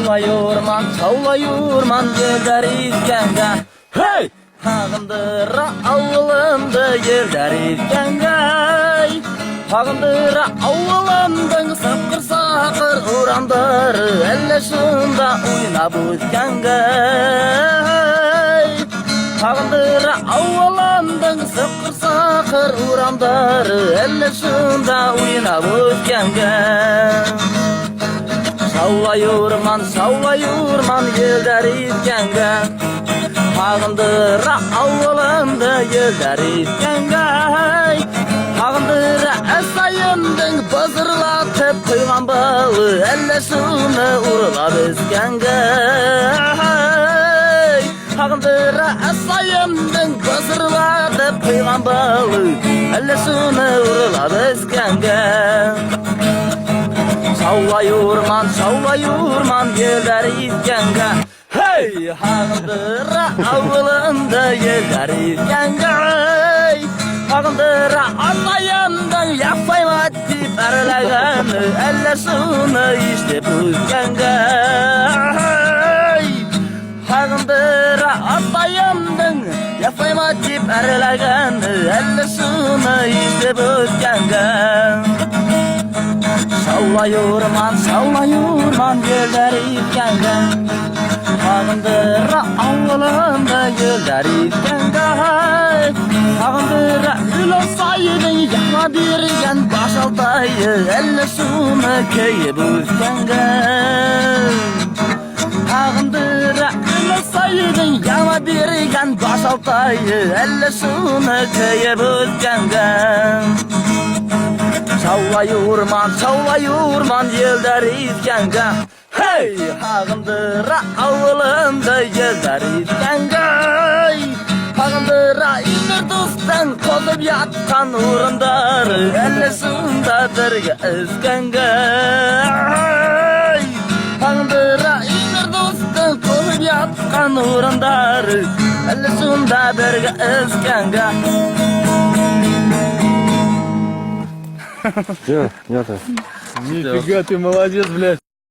Savlayurman yerler izgenge. Hey! Hağındıra avılımdı yerler izgenge. Hağındıra avılımdın sapkır sakır uğrandır elle şunda oynab o'tgenge. Hağındıra avılımdın sapkır sakır uğrandır elle şunda oynab o'tgenge. Savlayurman yerler izgenge. Hağındıra avılımdı yerler izgenge. Hağındıra esayımdın bızırlatıp kıygan balı ellesini urulab izgenge. Hağındıra esayımdın bızırlatıp kıygan balı ellesini urulab izgenge. Savlayurman yerler izgenge. Hey! Hağındıra avılımdı yerler izgenge. Hağındıra atayımdan yapayma deyip aralagani ellesini işlep o'tgenge. Hağındıra atayımdan yapayma deyip aralagani ellesini işlep o'tgenge. Savlayurman yerler izgenge. Hağındıra avılımdı yerler izgenge. Hağındıra ülösaydın yana bergen başaltayı ellesini keyip o'tgenge. Hağındıra ülösaydın yana bergen başaltayı ellesini keyip o'tgenge. Savlayurman yerler izgenge. Hey! Hağındıra avılımdı yerler izgenge. Hağındıra inir dostdan kozup yatkan uğrundarı ellesinde birge izgenge. Hağındıra inir dostdan kozup yatkan uğrundarı ellesinde birge izgenge. Все, нет. Нифига ты молодец, блядь.